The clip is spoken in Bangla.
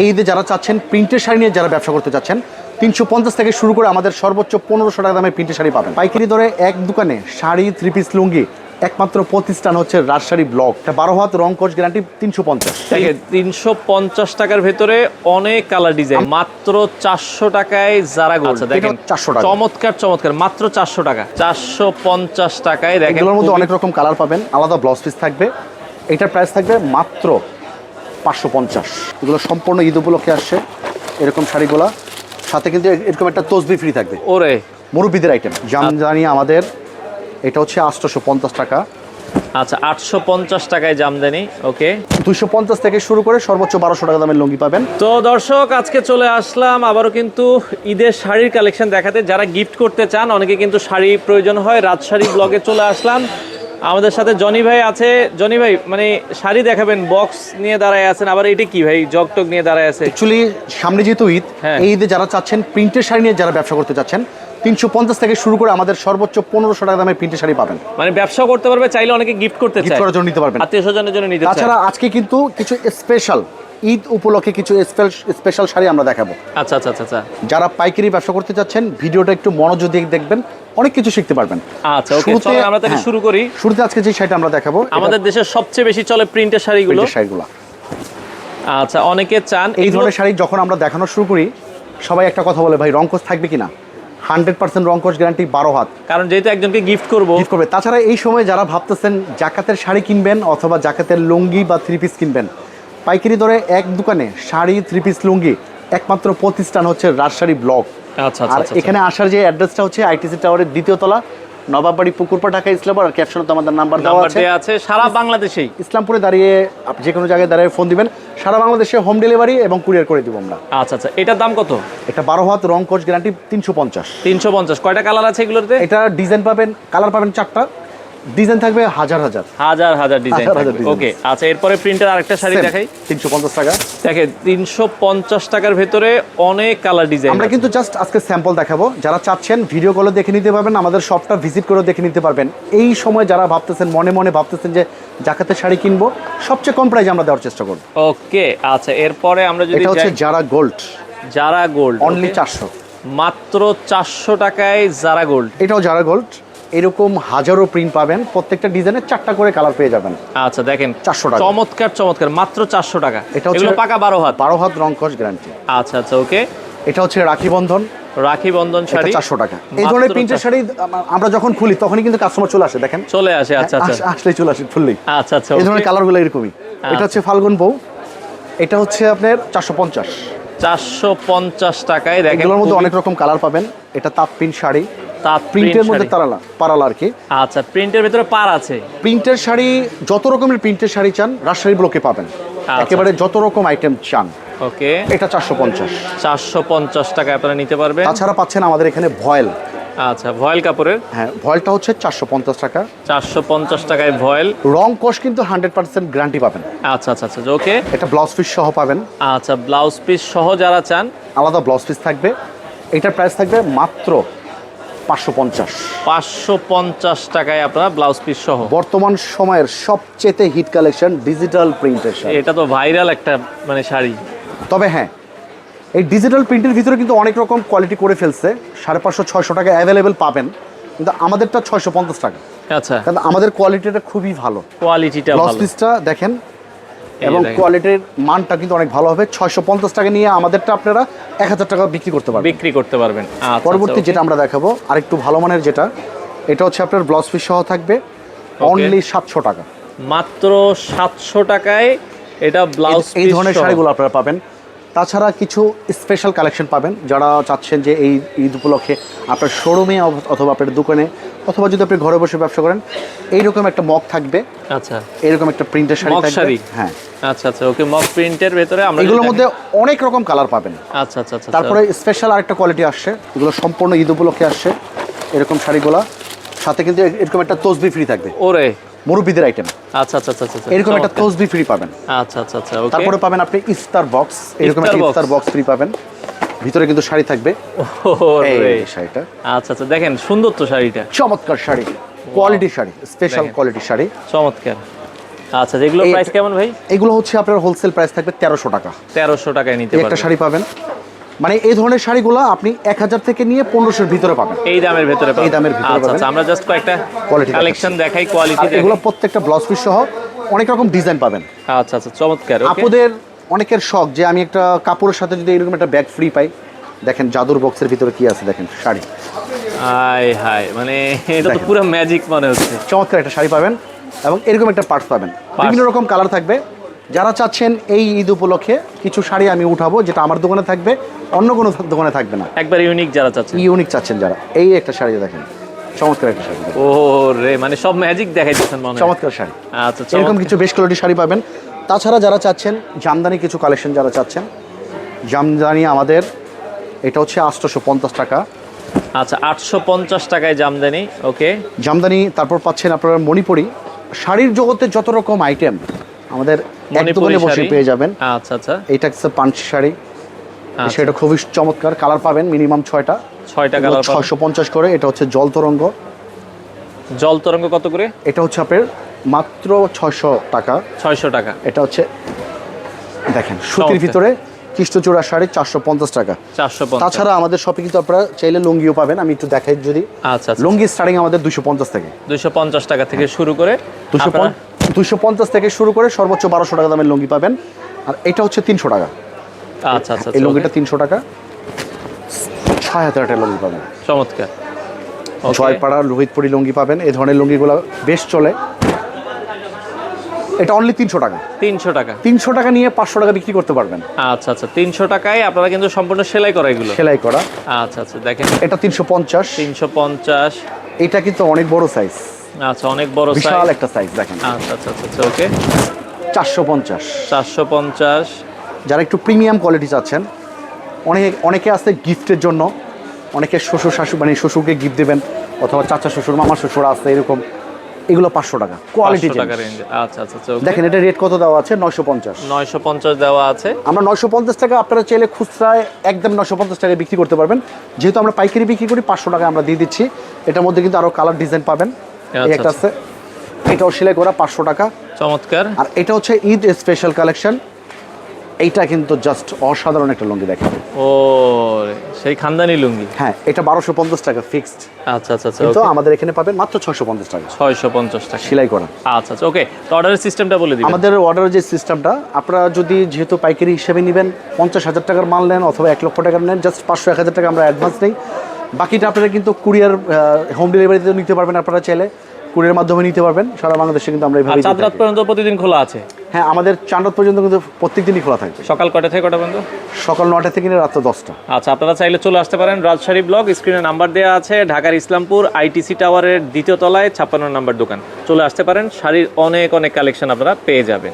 এই ঈদে যারা চাচ্ছেন প্রিন্টের শাড়ি নিয়ে যারা ব্যবসা করতে চাচ্ছেন 350 থেকে শুরু করে আমাদের সর্বোচ্চ 1500 টাকা দামের প্রিন্টের শাড়ি পাবেন। পাইকারি দরে এক দোকানে শাড়ি, 3 পিস লুঙ্গি একমাত্র প্রতিষ্ঠান হচ্ছে রাজশাড়ী ব্লক। 12 হাত রং কোচ গ্যারান্টি 350। 350 টাকার ভেতরে অনেক কালার ডিজাইন, মাত্র 400 টাকায় যারা গোল্ড। দেখেন 400 টাকা, চমৎকার চমৎকার, মাত্র 400 টাকা, 450 টাকায়। দেখেন এগুলোর মধ্যে অনেক রকম কালার পাবেন, আলাদা ব্লাউজ পিস থাকবে। এটার প্রাইস থাকবে মাত্র 550। এগুলো সম্পূর্ণ ঈদ উপলক্ষে আসছে এরকম শাড়িগুলা, সাথে কিন্তু এরকম একটা তসবি ফ্রি থাকবে। ওরে মুরব্বিদের আইটেম জামদানি আমাদের, এটা হচ্ছে 850 টাকা। আচ্ছা, 850 টাকায় জামদানি। ওকে, 250 থেকে শুরু করে সর্বোচ্চ 1200 টাকা দামের লুঙ্গি পাবেন। তো দর্শক, আজকে চলে আসলাম আবারও কিন্তু ঈদের শাড়ির কালেকশন দেখাতে। যারা গিফট করতে চান, অনেকে কিন্তু শাড়ি প্রয়োজন হয়, রাজশাড়ী ব্লগে চলে আসলাম। আমাদের সাথে জনি ভাই আছে। জনি ভাই, মানে শাড়ি দেখাবেন, বক্স নিয়ে দাঁড়ায় আছেন, আবার এটা কি ভাই, জগটক নিয়ে দাঁড়ায় আছে? অ্যাকচুয়ালি সামনে যেহেতু ঈদ, এই ঈদে যারা চাচ্ছেন প্রিন্টের শাড়ি নিয়ে যারা ব্যবসা করতে চাচ্ছেন 350 থেকে শুরু করে আমাদের সর্বোচ্চ 1500 টাকা দামের প্রিন্টের শাড়ি পাবেন। মানে ব্যবসা করতে পারবে, চাইলে অনেকে গিফট করতে চায়, গিফট করার জন্য নিতে পারবেন, আত্মীয়স্বজনের জন্য নিতে চায়। তাছাড়া আজকে কিন্তু কিছু স্পেশাল ঈদ উপলক্ষে কিছু স্পেশাল শাড়ি আমরা দেখাবো। আচ্ছা আচ্ছা আচ্ছা, যারা পাইকারি ব্যবসা করতে চাচ্ছেন ভিডিওটা একটু মনোযোগ দিয়ে দেখবেন, অনেক কিছু শিখতে পারবেন। আচ্ছা ওকে, চলো আমরা তাহলে শুরু করি। শুরুতে আজকে যে শাড়িটা আমরা দেখাবো, আমাদের দেশের সবচেয়ে বেশি চলে প্রিন্টের শাড়িগুলো। আচ্ছা, অনেকে চান এই ধরনের শাড়ি যখন আমরা দেখানো শুরু করি, সবাই একটা কথা বলে, ভাই রংকোচ থাকবে কিনা? 100% রংকোচ গ্যারান্টি, 12 হাত, কারণ যেহেতু একজনকে গিফট করবে। তাছাড়া এই সময় যারা ভাবতেছেন জাকাতের শাড়ি কিনবেন অথবা জাকাতের লুঙ্গি বা 3 পিস কিনবেন, পাইকারি দরে এক দোকানে শাড়ি, 3 পিস লুঙ্গি একমাত্র প্রতিষ্ঠান হচ্ছে রাজশাড়ী ব্লক। আচ্ছা, আর এখানে আসার যে অ্যাড্রেসটা হচ্ছে আইটিসি টাওয়ারের 2য় তলা, নবাববাড়ি, পুকুরপাড়, ঢাকা, ইসলামপুর। আর ক্যাপশনে তো আমাদের নাম্বার দেওয়া আছে। সারা বাংলাদেশেই ইসলামপুরে দাঁড়িয়ে যে কোনো জায়গায় দাঁড়িয়ে ফোন দিবেন, সারা বাংলাদেশে হোম ডেলিভারি এবং কুরিয়ার করে দিব আমরা। আচ্ছা আচ্ছা, এটার দাম কত? এটা 12 হাত রং কোচ গ্যারান্টি 350। 350। কয়টা কালার আছে এগুলোতে? এটা ডিজাইন পাবেন, কালার পাবেন 4টা, ডিজাইন থাকবে হাজার ডিজাইন। ওকে, আচ্ছা, এরপরে প্রিন্টের আরেকটা শাড়ি দেখাই। 350 টাকা। দেখেন 350 টাকার ভেতরে অনেক কালার ডিজাইন। আমরা কিন্তু জাস্ট আজকে স্যাম্পল দেখাবো, যারা চাচ্ছেন ভিডিও কলে দেখে নিতে পারবেন, আমাদের শপটা ভিজিট করে দেখে নিতে পারবেন। এই সময় যারা ভাবতেছেন, মনে মনে ভাবতেছেন যে জাকাতের শাড়ি কিনবো, সবচেয়ে কম প্রাইসে আমরা দেওয়ার চেষ্টা করব। ওকে, আচ্ছা, এরপরে আমরা যদি এটা হচ্ছে জারা গোল্ড অনলি 400, মাত্র 400 টাকায় জারা গোল্ড। এটাও জারা গোল্ড, এরকম হাজারো প্রিন্ট পাবেন, প্রত্যেকটা ডিজাইনের 4টা করে কালার পেয়ে যাবেন। আচ্ছা, দেখেন 400 টাকা, চমৎকার চমৎকার, মাত্র 400 টাকা। এটা হচ্ছে পাকা 12 হাত রং কস গ্যারান্টি। আচ্ছা আচ্ছা, ওকে। এটা হচ্ছে রাখি বন্ধন শাড়ি, 400 টাকা। এই ধরনের প্রিন্টের শাড়ি আমরা যখন খুলি তখনই কিন্তু কাস্টমার চলে আসে, দেখেন চলে আসে। আচ্ছা আচ্ছা, আসলেই চলে আসে ফুললি। আচ্ছা আচ্ছা, এই ধরনের কালারগুলো এরকমই। এটা হচ্ছে ফাল্গুন বউ, এটা হচ্ছে আপনার 450 টাকায়। দেখেন এগুলোর মধ্যে অনেক রকম কালার পাবেন। এটা তাঁত প্রিন্ট শাড়ি, প্রিন্টের মধ্যে পারালা আর কি। আচ্ছা, প্রিন্টের ভিতরে পার আছে। প্রিন্টের শাড়ি, যত রকমের প্রিন্টের শাড়ি চান রাজশাড়ী ব্লকে পাবেন, একেবারে যত রকম আইটেম চান। ওকে, এটা 450 টাকায় আপনারা নিতে পারবেন। তাছাড়া পাচ্ছেন আমাদের এখানে ভয়েল। আচ্ছা, ভয়েল কাপড়ের। হ্যাঁ, ভয়েলটা হচ্ছে 450 টাকা। 450 টাকায় ভয়েল। রং কোশ কিন্তু 100% গ্যারান্টি পাবেন। আচ্ছা আচ্ছা আচ্ছা, ওকে। এটা ব্লাউজ পিস সহ পাবেন। আচ্ছা, ব্লাউজ পিস সহ যারা চান, আলাদা ব্লাউজ পিস থাকবে। এটার প্রাইস থাকবে মাত্র 550 টাকায় আপনারা ব্লাউজ পিস সহ। বর্তমান সময়ের সবচেয়ে হিট কালেকশন ডিজিটাল প্রিন্টের শাড়ি। এটা তো ভাইরাল একটা মানে শাড়ি। তবে হ্যাঁ, এই ডিজিটাল প্রিন্টের ভিতরে কিন্তু অনেক রকম কোয়ালিটি করে ফেলছে। 550-600 টাকা অ্যাভেলেবেল পাবেন, কিন্তু আমাদেরটা 650 টাকা। আচ্ছা, কারণ আমাদের কোয়ালিটিটা খুবই ভালো, কোয়ালিটিটা ব্লাউজ পিসটা দেখেন, এবং কোয়ালিটির মানটা কিন্তু অনেক ভালো হবে। 650 টাকা নিয়ে আমাদেরটা আপনারা 1000 টাকা বিক্রি করতে পারবেন। পরবর্তী যেটা আমরা দেখাবো আরেকটু ভালো মানের, যেটা এটা হচ্ছে আপনার ব্লাউজ পিস সহ থাকবে অনলি 700 টাকা। মাত্র 700 টাকায় এটা ব্লাউজ পিস। এই ধরনের শাড়িগুলো আপনারা পাবেন। তাছাড়া কিছু স্পেশাল কালেকশন পাবেন, যারা চাচ্ছেন যে এই ঈদ উপলক্ষে আপনার শোরুমে অথবা আপনার দোকানে অথবা যদি আপনি ঘরে বসে ব্যবসা করেন, এইরকম একটা মগ থাকবে। আচ্ছা, এরকম একটা প্রিন্টের শাড়ি থাকবে। হ্যাঁ, আচ্ছা আচ্ছা, ওকে। মগ প্রিন্টের ভিতরে আমরা এগুলোর মধ্যে অনেক রকম কালার পাবেন। আচ্ছা আচ্ছা আচ্ছা, তারপরে স্পেশাল আরেকটা কোয়ালিটি আসছে, এগুলো সম্পূর্ণ ঈদ উপলক্ষে আসছে এরকম শাড়িগুলা, সাথে কিন্তু এরকম একটা তসবি ফ্রি থাকবে। ওরে, মুরব্বিদের আইটেম। আচ্ছা আচ্ছা আচ্ছা, এরকম একটা তসবি ফ্রি পাবেন। আচ্ছা আচ্ছা আচ্ছা, ওকে। তারপরে পাবেন আপনি ইফতার বক্স, এরকম একটা ইফতার বক্স ফ্রি পাবেন, ভিতরে কিন্তু শাড়ি থাকবে। এই শাড়িটা, আচ্ছা আচ্ছা, দেখেন সুন্দর তো শাড়িটা, চমৎকার sari, quality sari, special quality sari, চমৎকার। আচ্ছা, এগুলো প্রাইস কেমন ভাই? এগুলো হচ্ছে আপনার হোলসেল প্রাইস থাকবে 1300 টাকা। 1300 টাকায় নিতে একটা পারবেন। শাড়ি পাবেন, মানে এই ধরনের শাড়িগুলো আপনি 1000 থেকে নিয়ে 1500 এর ভিতরে পাবেন। এই দামের ভিতরে পাবেন। এই দামের ভিতরে আচ্ছা, পাবেন। আমরা জাস্ট কয়েকটা কোয়ালিটি কালেকশন দেখাই, কোয়ালিটি আর এগুলো প্রত্যেকটা ব্লাউজ পিস সহ অনেক রকম ডিজাইন পাবেন। আচ্ছা, চমৎকার। ওকে। আপুদের অনেকের শখ যে আমি একটা কাপড়ের সাথে যদি এরকম একটা ব্যাগ ফ্রি পাই। দেখেন জাদুর বক্সের ভিতরে কি আছে, দেখেন শাড়ি। হাই মানে এটা তো পুরো ম্যাজিক মনে হচ্ছে। চমৎকার একটা শাড়ি পাবেন এবং এরকম একটা পার্টস পাবেন, বিভিন্ন রকম কালার থাকবে। যারা চাচ্ছেন এই ঈদ উপলক্ষে কিছু শাড়ি আমি উঠাবো, যেটা আমার দোকানে থাকবে, অন্য কোনো দোকানে থাকবে না, একবার ইউনিক যারা চাচ্ছেন, ইউনিক চাচ্ছেন যারা, এই একটা শাড়ি দেখেন, চমৎকার একটা শাড়ি। ও রে, মানে সব ম্যাজিক দেখাইতেছেন মনে হয়। চমৎকার শাড়ি। আচ্ছা, এরকম কিছু বেশ কোয়ালিটি শাড়ি পাবেন। তাছাড়া যারা চাচ্ছেন জামদানি কিছু কালেকশন, যারা চাচ্ছেন জামদানি, আমাদের এটা হচ্ছে 850 টাকা। আচ্ছা, 850 টাকায় জামদানি। ওকে, জামদানি। তারপর পাচ্ছেন আপনারা মণিপুরি। শাড়ির জগতে যত রকম আইটেম আমাদের এক দোকানে বসে পেয়ে যাবেন। আচ্ছা, এইটা হচ্ছে পাঞ্চ শাড়ি, সেটা খুবই চমৎকার, কালার পাবেন মিনিমাম 6টা কালার পাবেন। 650 করে। এটা হচ্ছে জল তরঙ্গ। জল তরঙ্গ কত করে? এটা হচ্ছে আপনার মাত্র 600 টাকা। 600 টাকা। এটা হচ্ছে দেখেন সুতির ভিতরে কৃষ্ণচূড়া শাড়ি, 450 টাকা। 450। তাছাড়া আমাদের শপে কিন্তু আপনারা চাইলে লুঙ্গিও পাবেন, আমি একটু দেখাই যদি। আচ্ছা, লুঙ্গি স্টার্টিং আমাদের 250 থেকে, 250 টাকা থেকে শুরু করে 250 থেকে শুরু করে সর্বোচ্চ 1200 টাকা দামের লুঙ্গি পাবেন। আর এটা হচ্ছে 300 টাকা। আচ্ছা, এই লুঙ্গিটা 300 টাকা। 6000 টাকা লুঙ্গি পাবেন, চমৎকার। জয়পাড়া রোহিতপুরি লুঙ্গি পাবেন। এই ধরনের লুঙ্গিগুলো বেশ চলে। এটা অনলি 300 টাকা। 300 টাকা। 300 টাকা নিয়ে 500 টাকা বিক্রি করতে পারবেন। আচ্ছা, 300 টাকায় আপনারা কিন্তু সম্পূর্ণ সেলাই করা এগুলো। সেলাই করা। আচ্ছা, দেখেন এটা 350। 350। এটা কিন্তু অনেক বড় সাইজ। আচ্ছা, অনেক বড় সাইজ, বিশাল একটা সাইজ দেখেন। আচ্ছা, ওকে। 450। 450। যারা একটু প্রিমিয়াম কোয়ালিটি চাচ্ছেন, অনেকে আছে গিফটের জন্য, অনেকে শ্বশুর শাশুড়ি, মানে শ্বশুরকে গিফট দেবেন, অথবা চাচা শ্বশুর, মামা শ্বশুর আছে এরকম, এগুলো 500 টাকা কোয়ালিটি। আচ্ছা, দেখেন এটা রেট কত দেওয়া আছে, 950। 950 দেওয়া আছে। আমরা 950 টাকা, আপনারা চাইলে খুচরায় একদম 950 টাকায় বিক্রি করতে পারবেন। যেহেতু আমরা পাইকারি বিক্রি করি, 500 টাকা আমরা দিয়ে দিচ্ছি। এটার মধ্যে কিন্তু আরো কালার ডিজাইন পাবেন। এই একটা আছে, এটাও সেলাই করা, 500 টাকা। চমৎকার। আর এটা হচ্ছে ঈদ স্পেশাল কালেকশন। এইটা কিন্তু জাস্ট অসাধারণ একটা লুঙ্গি দেখেন। ও, সেই খানদানি লুঙ্গি। হ্যাঁ, এটা 1250 টাকা ফিক্সড। আচ্ছা, কিন্তু আমাদের এখানে পাবেন মাত্র 650 টাকা, 650 টাকা সেলাই করা। আচ্ছা, ওকে। তো অর্ডারের সিস্টেমটা বলে দিবেন। আমাদের অর্ডারের যে সিস্টেমটা, আপনারা যদি যেহেতু পাইকারি হিসেবে নেবেন, 50,000 টাকার মাল নেন অথবা 1 লক্ষ টাকার নেন, জাস্ট 500-1000 টাকা আমরা অ্যাডভান্স নেই। বাকিটা আপনারা কিন্তু কুরিয়ার, হোম ডেলিভারিতে নিতে পারবেন। আপনারা চাইলে কুরিয়ার মাধ্যমে নিতে পারবেন। সারা বাংলাদেশে কিন্তু আমরা এইভাবে। চাঁদ রাত পর্যন্ত প্রতিদিন খোলা আছে? হ্যাঁ, আমাদের চাঁদ রাত পর্যন্ত কিন্তু প্রত্যেকদিনই খোলা থাকবে। সকাল কয়টা থেকে কয়টা পর্যন্ত? সকাল 9টা থেকে রাত 10টা। আচ্ছা, আপনারা চাইলে চলে আসতে পারেন রাজশাহী ব্লগ। স্ক্রিনে নাম্বার দেওয়া আছে, ঢাকার ইসলামপুর আইটিসি টাওয়ারের 2য় তলায় 56 নম্বর দোকান। চলে আসতে পারেন, শাড়ির অনেক কালেকশন আপনারা পেয়ে যাবেন।